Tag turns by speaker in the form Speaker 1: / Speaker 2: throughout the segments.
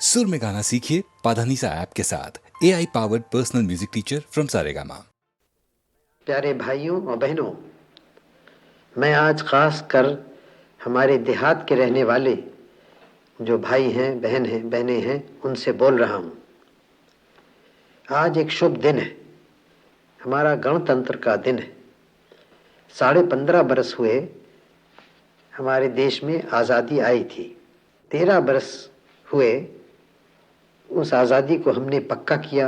Speaker 1: सुर में गाना सीखिए पाधानीसा ऐप के साथ AI powered personal music teacher from Saregama.
Speaker 2: प्यारे भाइयों और बहनों, मैं आज खास कर हमारे देहात के रहने वाले जो भाई हैं, बहनें हैं, उनसे बोल रहा हूँ। आज एक शुभ दिन है, हमारा गणतंत्र का दिन है। 15.5 बरस हुए हमारे देश में आज़ादी आई थी। 13 बरस हुए उस आज़ादी को हमने पक्का किया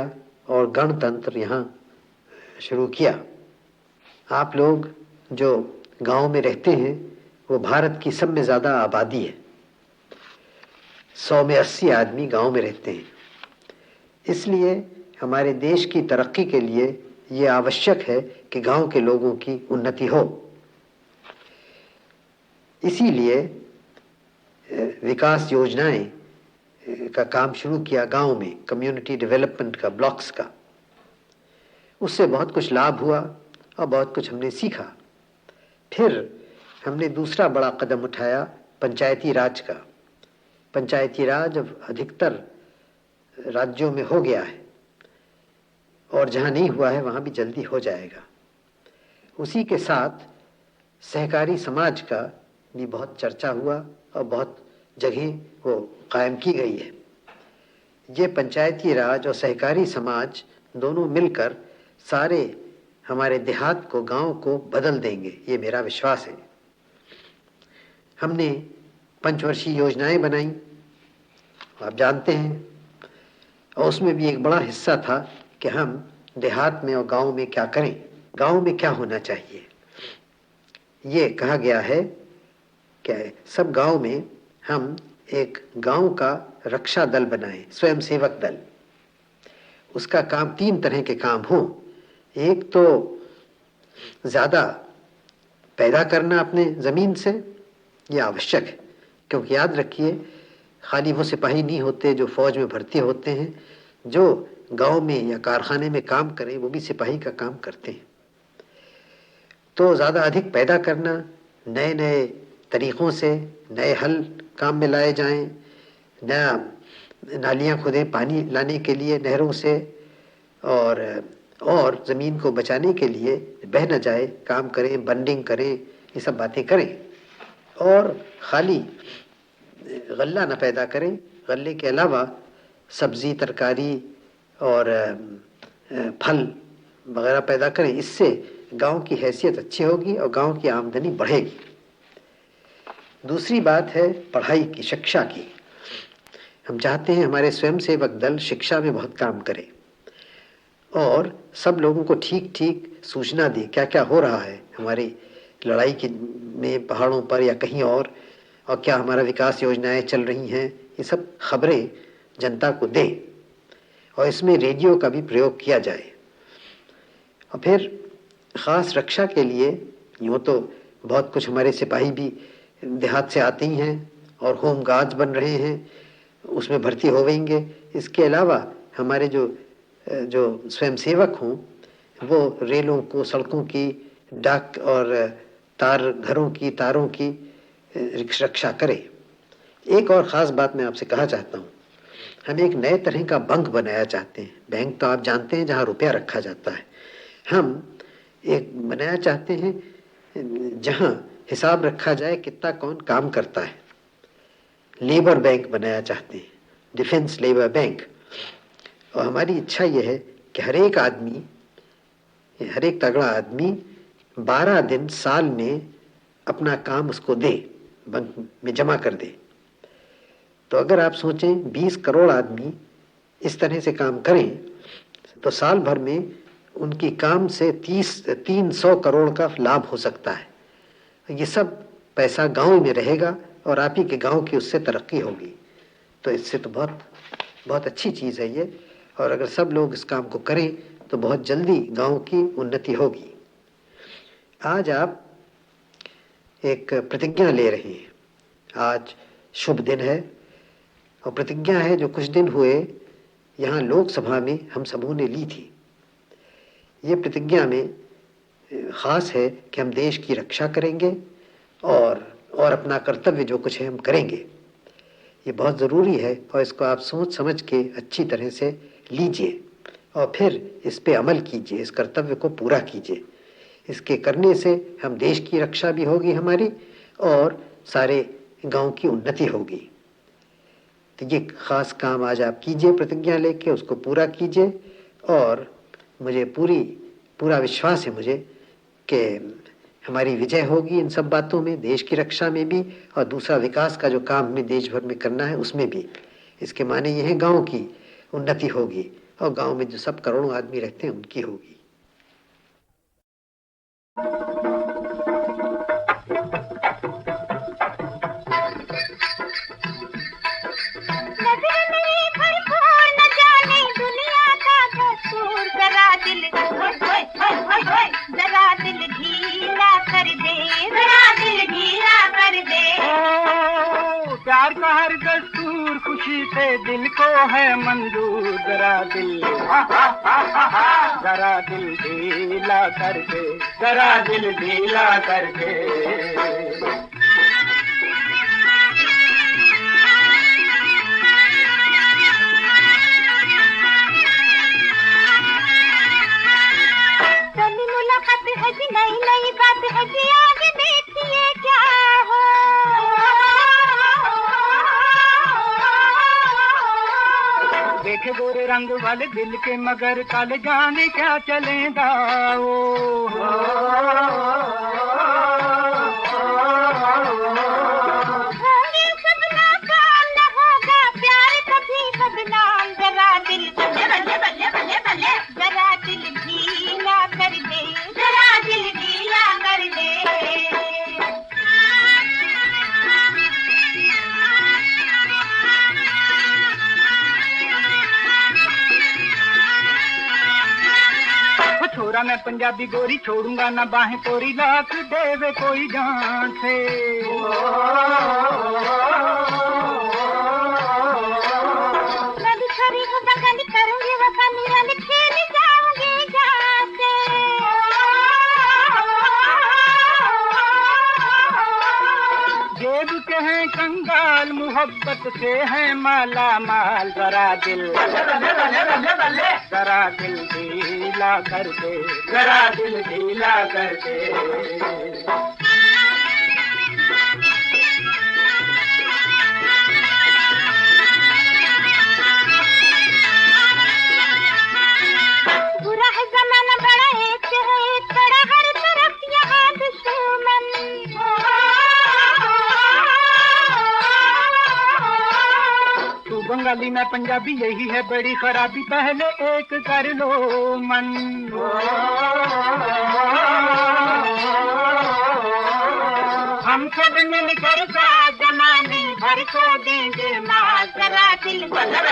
Speaker 2: और गणतंत्र यहाँ शुरू किया। आप लोग जो गांव में रहते हैं वो भारत की सब में ज़्यादा आबादी है। 100 में 80 आदमी गांव में रहते हैं। इसलिए हमारे देश की तरक्की के लिए ये आवश्यक है कि गांव के लोगों की उन्नति हो। इसीलिए विकास योजनाएं का काम शुरू किया गांव में, कम्युनिटी डेवलपमेंट का, ब्लॉक्स का। उससे बहुत कुछ लाभ हुआ और बहुत कुछ हमने सीखा। फिर हमने दूसरा बड़ा कदम उठाया, पंचायती राज का। पंचायती राज अब अधिकतर राज्यों में हो गया है और जहाँ नहीं हुआ है वहाँ भी जल्दी हो जाएगा। उसी के साथ सहकारी समाज का भी बहुत चर्चा हुआ और बहुत जगह वो कायम की गई है। ये पंचायती राज और सहकारी समाज दोनों मिलकर सारे हमारे देहात को, गांव को बदल देंगे, ये मेरा विश्वास है। हमने पंचवर्षीय योजनाएं बनाई, आप जानते हैं, और उसमें भी एक बड़ा हिस्सा था कि हम देहात में और गांव में क्या करें, गांव में क्या होना चाहिए। ये कहा गया है कि सब गांव में हम एक गांव का रक्षा दल बनाएं, स्वयं सेवक दल। उसका काम 3 तरह के काम हों। एक तो ज़्यादा पैदा करना अपने ज़मीन से, ये आवश्यक है, क्योंकि याद रखिए खाली वो सिपाही नहीं होते जो फौज में भर्ती होते हैं, जो गांव में या कारखाने में काम करें वो भी सिपाही का काम करते हैं। तो ज़्यादा अधिक पैदा करना, नए नए तरीक़ों से नए हल काम में लाए जाएं, नया नालियाँ खोदें पानी लाने के लिए नहरों से, और ज़मीन को बचाने के लिए बह न जाए काम करें, बंडिंग करें, ये सब बातें करें। और खाली गल्ला न पैदा करें, गल्ले के अलावा सब्ज़ी, तरकारी और फल वगैरह पैदा करें। इससे गांव की हैसियत अच्छी होगी और गांव की आमदनी बढ़ेगी। दूसरी बात है पढ़ाई की, शिक्षा की। हम चाहते हैं हमारे स्वयंसेवक दल शिक्षा में बहुत काम करे और सब लोगों को ठीक ठीक सूचना दे क्या क्या हो रहा है हमारी लड़ाई की में, पहाड़ों पर या कहीं और क्या हमारा विकास योजनाएं चल रही हैं, ये सब खबरें जनता को दे। और इसमें रेडियो का भी प्रयोग किया जाए। और फिर ख़ास रक्षा के लिए यूँ तो बहुत कुछ हमारे सिपाही भी देहात से आते ही हैं और होम गार्ड्स बन रहे हैं, उसमें भर्ती होवेंगे। इसके अलावा हमारे जो स्वयंसेवक हों वो रेलों को, सड़कों की, डाक और घरों की तारों की रक्षा करें। एक और ख़ास बात मैं आपसे कहा चाहता हूँ, हम एक नए तरह का बैंक बनाया चाहते हैं। बैंक तो आप जानते हैं जहाँ रुपया रखा जाता है। हम एक बनाया चाहते हैं जहाँ हिसाब रखा जाए कितना कौन काम करता है। लेबर बैंक बनाया चाहते हैं, डिफेंस लेबर बैंक। और हमारी इच्छा यह है कि हर एक तगड़ा आदमी 12 दिन साल में अपना काम उसको दे, बैंक में जमा कर दे। तो अगर आप सोचें 20 करोड़ आदमी इस तरह से काम करें तो साल भर में उनकी काम से 300 करोड़ का लाभ हो सकता है। ये सब पैसा गांव में रहेगा और आप ही के गांव की उससे तरक्की होगी। तो इससे तो बहुत बहुत अच्छी चीज़ है ये। और अगर सब लोग इस काम को करें तो बहुत जल्दी गांव की उन्नति होगी। आज आप एक प्रतिज्ञा ले रहे हैं। आज शुभ दिन है और प्रतिज्ञा है जो कुछ दिन हुए यहाँ लोकसभा में हम सबों ने ली थी। ये प्रतिज्ञा में ख़ास है कि हम देश की रक्षा करेंगे और अपना कर्तव्य जो कुछ है हम करेंगे। ये बहुत ज़रूरी है और इसको आप सोच समझ के अच्छी तरह से लीजिए और फिर इस पे अमल कीजिए, इस कर्तव्य को पूरा कीजिए। इसके करने से हम देश की रक्षा भी होगी हमारी और सारे गांव की उन्नति होगी। तो ये खास काम आज आप कीजिए, प्रतिज्ञा लेके उसको पूरा कीजिए और मुझे पूरा विश्वास है मुझे कि हमारी विजय होगी इन सब बातों में, देश की रक्षा में भी और दूसरा विकास का जो काम हमें देश भर में करना है उसमें भी। इसके माने ये है गांव की उन्नति होगी और गांव में जो सब करोड़ों आदमी रहते हैं उनकी होगी।
Speaker 3: प्यार का हर दस्तूर खुशी से दिल को है मंजूर, जरा दिल ढीला कर दे, जरा दिल ढीला कर दे।
Speaker 4: पहली मुलाकात है जी, नई नई बात है जी, आगे देखिए क्या हो।
Speaker 3: देखे गोरे रंग वाले दिल के मगर काले जाने क्या चलेगा ओ।
Speaker 4: होंगे सब नाकाम, न होगा प्यार कभी बदनाम, जरा दिल जरा दिल ढीला कर दे, जरा दिल ढीला कर दे।
Speaker 3: छोरा मैं पंजाबी गोरी छोड़ूंगा ना बाहें तोरी, लाख देवे कोई जान से।
Speaker 4: मैं भी छोरी हूँ बगानी, करूंगी वफा निराली, खेल जाऊंगी जान से।
Speaker 3: जेब के हैं कंगाल, मोहब्बत से हैं माला माल, जरा दिल ढीला कर दे, जरा दिल ढीला कर दे।
Speaker 4: बुरा है जमाना, बड़ा एक है एक बड़ा, हर तरफ यहाँ दुश्मन।
Speaker 3: तू बंगाली मैं पंजाबी, यही है बड़ी खराबी, पहले एक कर लो मन। हम सब मिलकर साथ जमाने भर को देंगे माँ,
Speaker 4: जरा दिल ढीला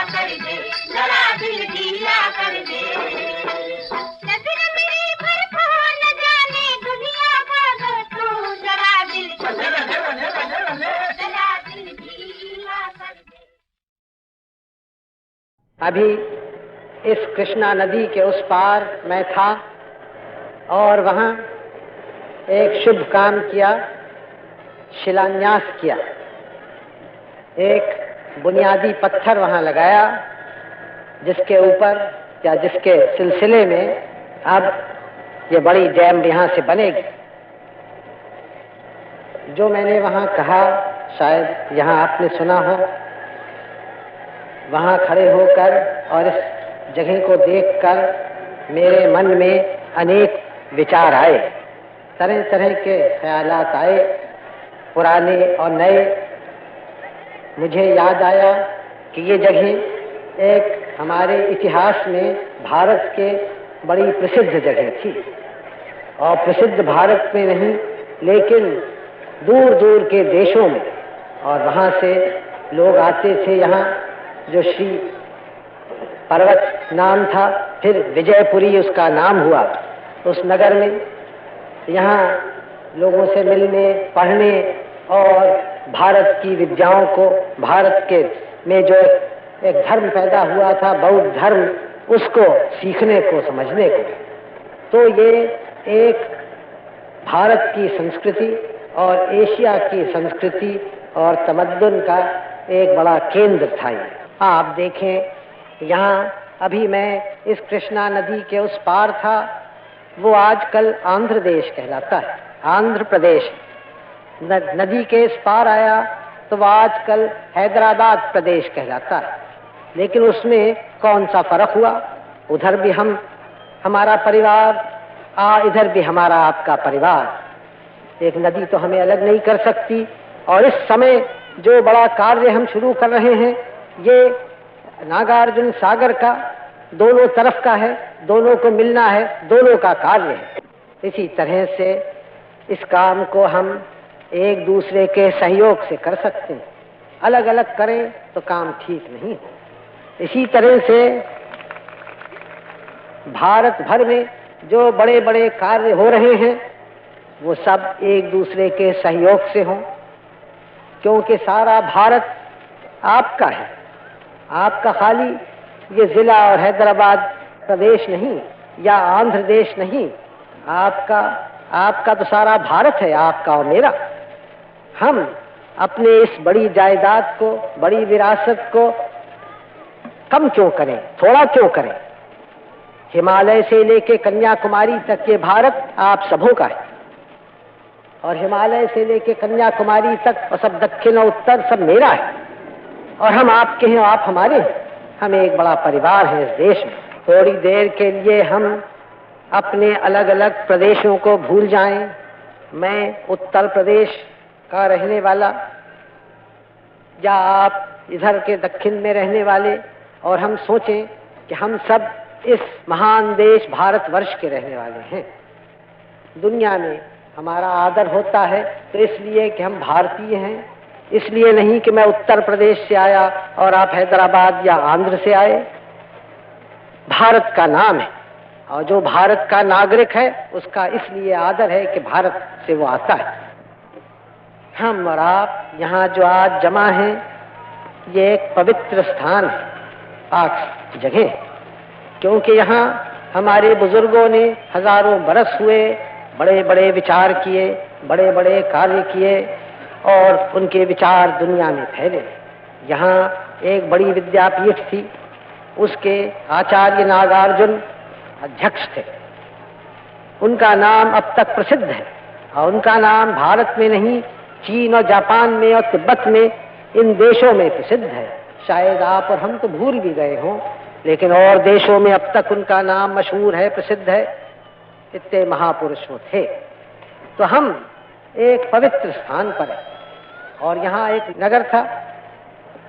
Speaker 4: कर दे, जरा दिल ढीला कर दे। नजर मेरी भरपूर, न जाने दुनिया का दस्तूर, जरा दिल ढीला कर दे।
Speaker 5: अभी इस कृष्णा नदी के उस पार मैं था और वहाँ एक शुभ काम किया, शिलान्यास किया। एक बुनियादी पत्थर वहाँ लगाया जिसके ऊपर या जिसके सिलसिले में अब ये बड़ी डैम यहाँ से बनेगी। जो मैंने वहाँ कहा शायद यहाँ आपने सुना हो। वहाँ खड़े होकर और इस जगह को देखकर मेरे मन में अनेक विचार आए, तरह तरह के ख्यालात आए, पुराने और नए। मुझे याद आया कि ये जगह एक हमारे इतिहास में भारत के बड़ी प्रसिद्ध जगह थी और प्रसिद्ध भारत में नहीं लेकिन दूर दूर के देशों में, और वहाँ से लोग आते थे यहाँ। जो श्री पर्वत नाम था, फिर विजयपुरी उसका नाम हुआ। उस नगर में यहाँ लोगों से मिलने, पढ़ने और भारत की विद्याओं को, भारत के में जो एक धर्म पैदा हुआ था बौद्ध धर्म, उसको सीखने को, समझने को। तो ये एक भारत की संस्कृति और एशिया की संस्कृति और तमद्दुन का एक बड़ा केंद्र था ये। आप देखें, यहाँ अभी मैं इस कृष्णा नदी के उस पार था, वो आजकल आंध्र देश कहलाता है, आंध्र प्रदेश। नदी के इस पार आया तो वह आजकल हैदराबाद प्रदेश कहलाता है। लेकिन उसमें कौन सा फर्क हुआ? उधर भी हमारा परिवार, इधर भी हमारा आपका परिवार। एक नदी तो हमें अलग नहीं कर सकती। और इस समय जो बड़ा कार्य हम शुरू कर रहे हैं, ये नागार्जुन सागर का दोनों तरफ का है, दोनों को मिलना है, दोनों का कार्य है। इसी तरह से इस काम को हम एक दूसरे के सहयोग से कर सकते हैं। अलग अलग करें तो काम ठीक नहीं हो। इसी तरह से भारत भर में जो बड़े बड़े कार्य हो रहे हैं, वो सब एक दूसरे के सहयोग से हों, क्योंकि सारा भारत आपका है। आपका खाली ये जिला और हैदराबाद प्रदेश नहीं या आंध्र देश नहीं, आपका तो सारा भारत है, आपका और मेरा। हम अपने इस बड़ी जायदाद को, बड़ी विरासत को कम क्यों करें, थोड़ा क्यों करें? हिमालय से लेके कन्याकुमारी तक ये भारत आप सबों का है, और हिमालय से लेके कन्याकुमारी तक और सब दक्षिण और उत्तर सब मेरा है। और हम आपके हैं, आप हमारे हैं। हम एक बड़ा परिवार है इस देश में। थोड़ी देर के लिए हम अपने अलग अलग प्रदेशों को भूल जाएं। मैं उत्तर प्रदेश का रहने वाला, या आप इधर के दक्षिण में रहने वाले, और हम सोचें कि हम सब इस महान देश भारतवर्ष के रहने वाले हैं। दुनिया में हमारा आदर होता है तो इसलिए कि हम भारतीय हैं, इसलिए नहीं कि मैं उत्तर प्रदेश से आया और आप हैदराबाद या आंध्र से आए। भारत का नाम है, और जो भारत का नागरिक है उसका इसलिए आदर है कि भारत से वो आता है। हम और आप यहाँ जो आज जमा हैं, ये एक पवित्र स्थान है, पाक जगह, क्योंकि यहाँ हमारे बुजुर्गों ने हजारों बरस हुए बड़े बड़े विचार किए, बड़े बड़े कार्य किए, और उनके विचार दुनिया में फैले। यहाँ एक बड़ी विद्यापीठ थी, उसके आचार्य नागार्जुन अध्यक्ष थे। उनका नाम अब तक प्रसिद्ध है, और उनका नाम भारत में नहीं, चीन और जापान में और तिब्बत में, इन देशों में प्रसिद्ध है। शायद आप और हम तो भूल भी गए हों, लेकिन और देशों में अब तक उनका नाम मशहूर है, प्रसिद्ध है। इतने महापुरुष वो थे। तो हम एक पवित्र स्थान पर हैं, और यहाँ एक नगर था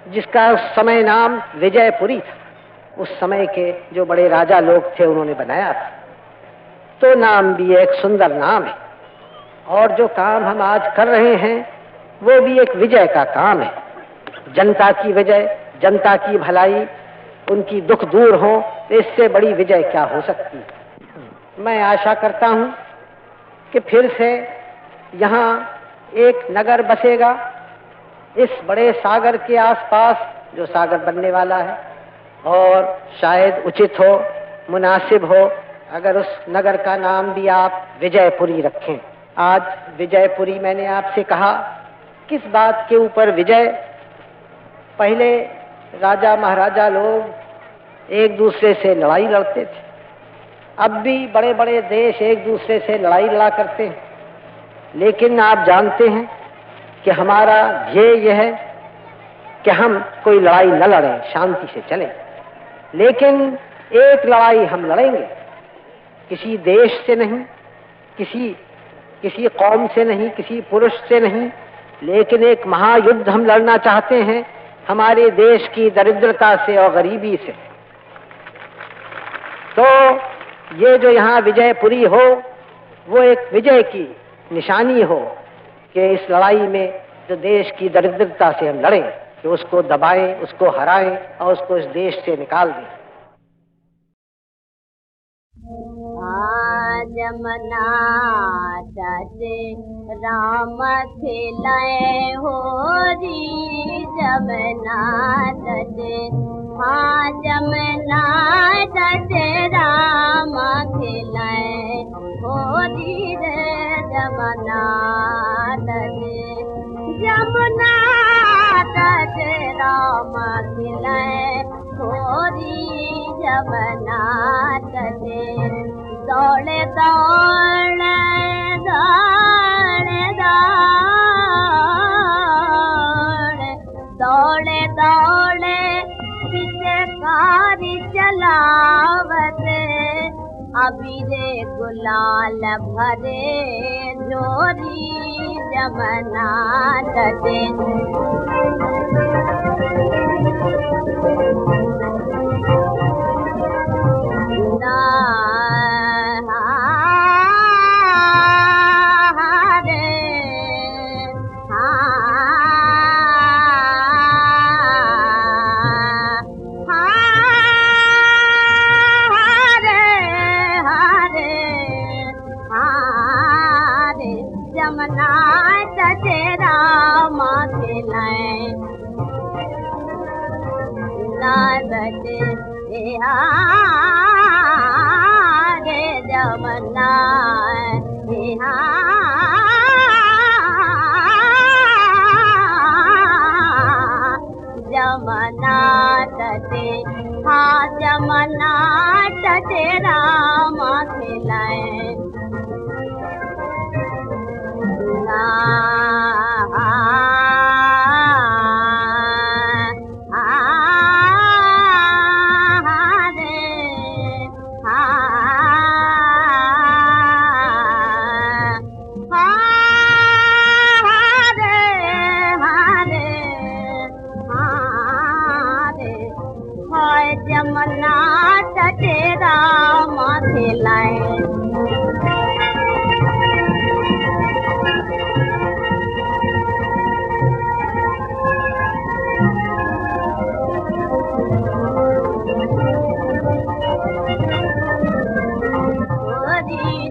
Speaker 5: जिसका उस समय नाम विजयपुरी था। उस समय के जो बड़े राजा लोग थे उन्होंने बनाया था। तो नाम भी एक सुंदर नाम है, और जो काम हम आज कर रहे हैं वो भी एक विजय का काम है। जनता की विजय, जनता की भलाई, उनकी दुख दूर हो, इससे बड़ी विजय क्या हो सकती है। मैं आशा करता हूं कि फिर से यहाँ एक नगर बसेगा इस बड़े सागर के आसपास, जो सागर बनने वाला है, और शायद उचित हो, मुनासिब हो अगर उस नगर का नाम भी आप विजयपुरी रखें। आज विजयपुरी मैंने आपसे कहा, किस बात के ऊपर विजय? पहले राजा महाराजा लोग एक दूसरे से लड़ाई लड़ते थे। अब भी बड़े बड़े देश एक दूसरे से लड़ाई लड़ा करते हैं, लेकिन आप जानते हैं कि हमारा ध्येय यह है कि हम कोई लड़ाई न लड़ें, शांति से चलें। लेकिन एक लड़ाई हम लड़ेंगे, किसी देश से नहीं, किसी कौम से नहीं, किसी पुरुष से नहीं, लेकिन एक महायुद्ध हम लड़ना चाहते हैं हमारे देश की दरिद्रता से और गरीबी से। तो ये जो यहाँ विजयपुरी हो, वो एक विजय की निशानी हो कि इस लड़ाई में जो देश की दरिद्रता से हम लड़ें, कि उसको दबाएं, उसको हराएं और उसको इस देश से निकाल दें।
Speaker 4: जमना तटे राम खिलाए हो री, जमना तटे, हाँ जमना तटे राम खिलाए हो री रे, जमुना तटे जमुना तटे राम खिलाए छोरी जमुना तटे दौड़े दौड़े दौड़े दौड़े दौड़े दौड़े पीछे कारी चलावते अबीरे गुलाल भरे जोरी जमुना तटे जमुना तटे राम खिलाए तटे रे जमुना जमुना तटे हाँ जमुना तटे राम खिलाए जमुना तटे राम खिलाए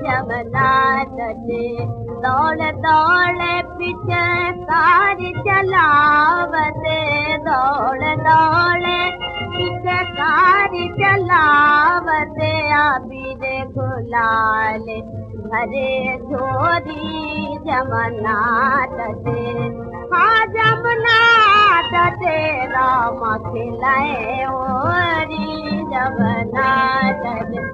Speaker 4: जमुना तटे दौड़ दौड़ पीछे कार चलावते दौड़ दौड़ पीछे कार चलावते अबीरे गुलाल भरे छोरी जमुना तटे हाँ जमुना तटे राम खिलाए ओरी जमुना तटे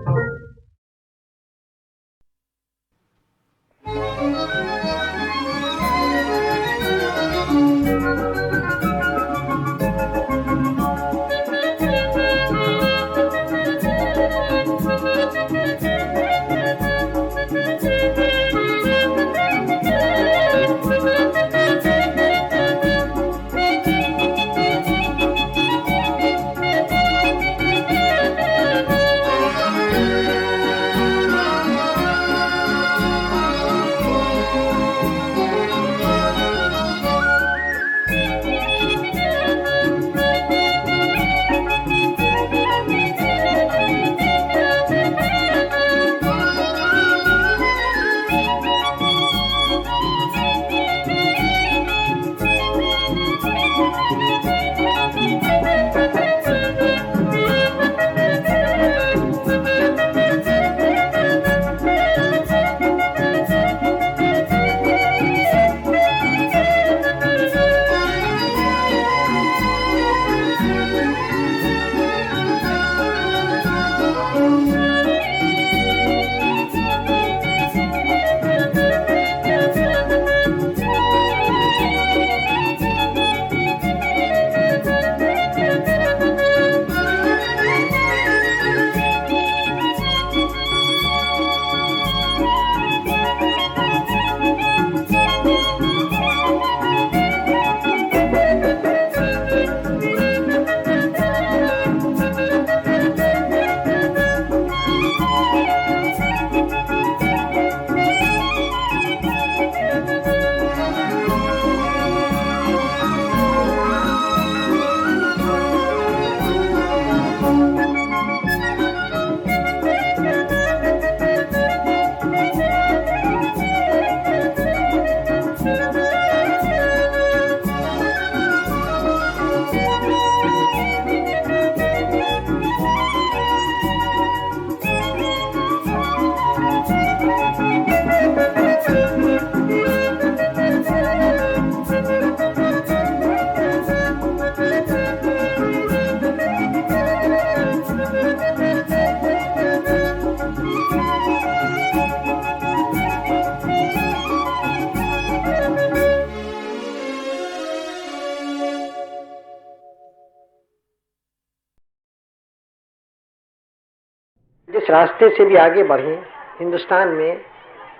Speaker 5: जिस रास्ते से भी आगे बढ़ें हिंदुस्तान में,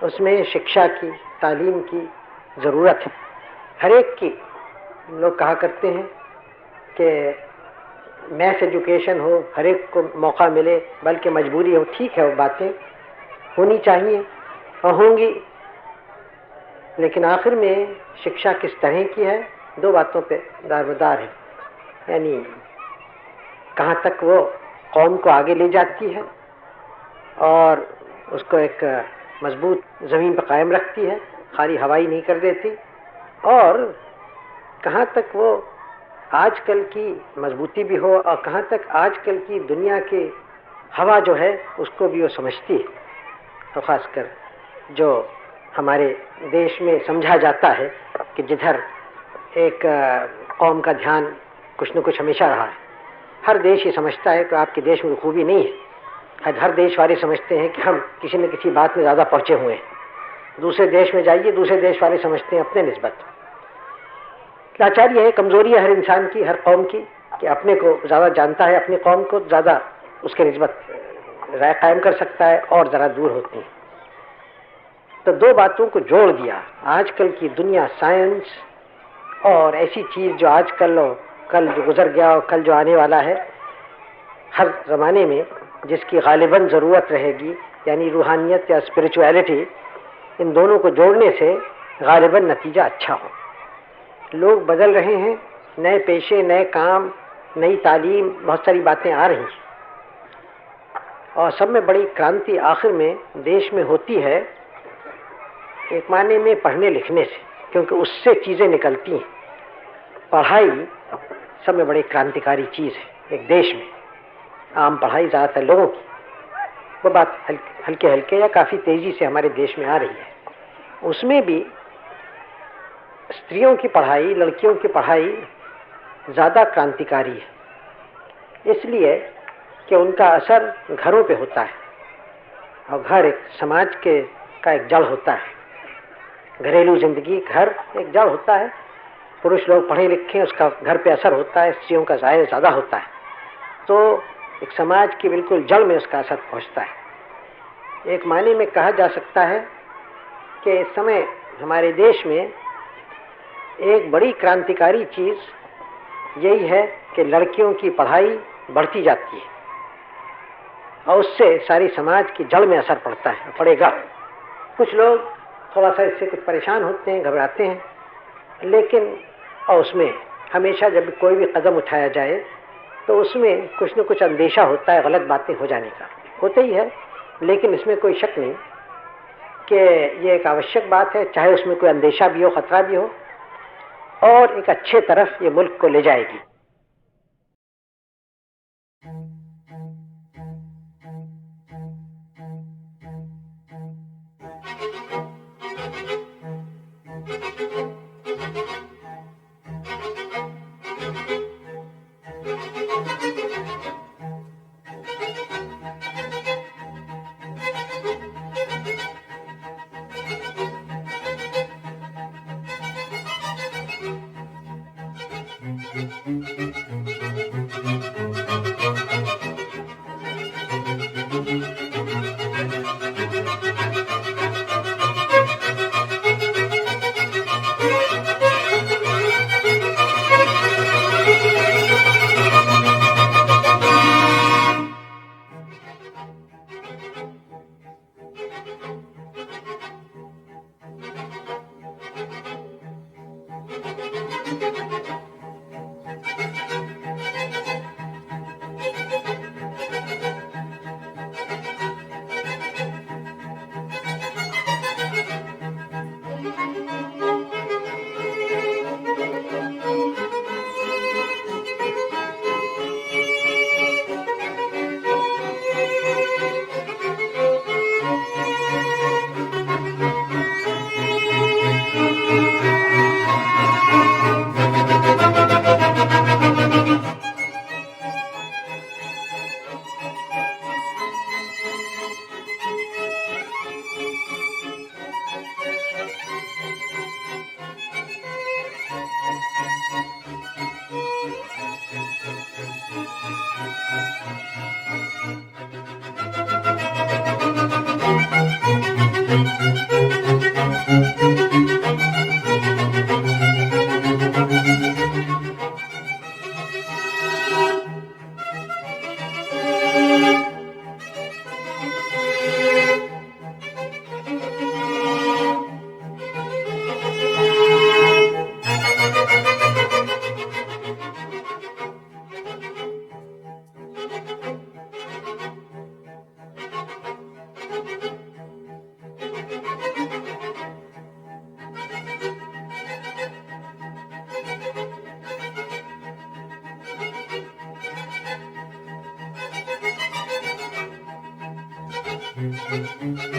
Speaker 5: उसमें शिक्षा की, तालीम की ज़रूरत है। हर एक की, लोग कहा करते हैं कि मैथ एजुकेशन हो, हर एक को मौका मिले, बल्कि मजबूरी हो। ठीक है, वो बातें होनी चाहिए और होंगी, लेकिन आखिर में शिक्षा किस तरह की है, दो बातों पे दारोमदार है। यानी कहाँ तक वो कौम को आगे ले जाती है और उसको एक मजबूत ज़मीन पर कायम रखती है, खाली हवाई नहीं कर देती, और कहाँ तक वो आजकल की मजबूती भी हो और कहाँ तक आजकल की दुनिया की हवा जो है उसको भी वो समझती है। तो ख़ासकर जो हमारे देश में समझा जाता है कि जिधर एक कौम का ध्यान कुछ न कुछ हमेशा रहा है। हर देश ये समझता है कि आपके देश में खूबी नहीं है। हर देश वाले समझते हैं कि हम किसी न किसी बात में ज़्यादा पहुँचे हुए हैं। दूसरे देश में जाइए, दूसरे देश वाले समझते हैं अपने निस्बत। लाचारी है, कमज़ोरी है हर इंसान की, हर कौम की, कि अपने को ज़्यादा जानता है, अपनी कौम को ज़्यादा उसके निस्बत राय कायम कर सकता है और ज़रा दूर होती है। तो दो बातों को जोड़ दिया, आजकल की दुनिया, साइंस और ऐसी चीज़ जो आजकल और कल जो गुजर गया और कल जो आने वाला है, हर ज़माने में जिसकी गालिबन ज़रूरत रहेगी, यानी रूहानियत या स्पिरिचुअलिटी, इन दोनों को जोड़ने से गालिबन नतीजा अच्छा हो। लोग बदल रहे हैं, नए पेशे, नए काम, नई तालीम, बहुत सारी बातें आ रही हैं और सब में बड़ी क्रांति आखिर में देश में होती है एक मायने में पढ़ने लिखने से, क्योंकि उससे चीज़ें निकलती हैं। पढ़ाई सब में बड़ी क्रांतिकारी चीज़ है एक देश में। आम पढ़ाई ज़्यादातर लोगों की, वो बात हल्के हल्के या काफ़ी तेज़ी से हमारे देश में आ रही है। उसमें भी स्त्रियों की पढ़ाई, लड़कियों की पढ़ाई ज़्यादा क्रांतिकारी है, इसलिए कि उनका असर घरों पे होता है और घर एक समाज के का एक जड़ होता है। घरेलू ज़िंदगी, घर एक जड़ होता है। पुरुष लोग पढ़े लिखे, उसका घर पे असर होता है, स्त्रियों का ज़ाहिर ज़्यादा होता है, तो एक समाज की बिल्कुल जड़ में उसका असर पहुंचता है। एक मायने में कहा जा सकता है कि इस समय हमारे देश में एक बड़ी क्रांतिकारी चीज़ यही है कि लड़कियों की पढ़ाई बढ़ती जाती है और उससे सारी समाज की जड़ में असर पड़ता है, पड़ेगा। कुछ लोग थोड़ा सा इससे कुछ परेशान होते हैं, घबराते हैं, लेकिन और उसमें हमेशा जब कोई भी कदम उठाया जाए तो उसमें कुछ न कुछ अंदेशा होता है गलत बातें हो जाने का, होते ही है। लेकिन इसमें कोई शक नहीं कि ये एक आवश्यक बात है, चाहे उसमें कोई अंदेशा भी हो, खतरा भी हो, और एक अच्छे तरफ ये मुल्क को ले जाएगी।
Speaker 4: Thank you.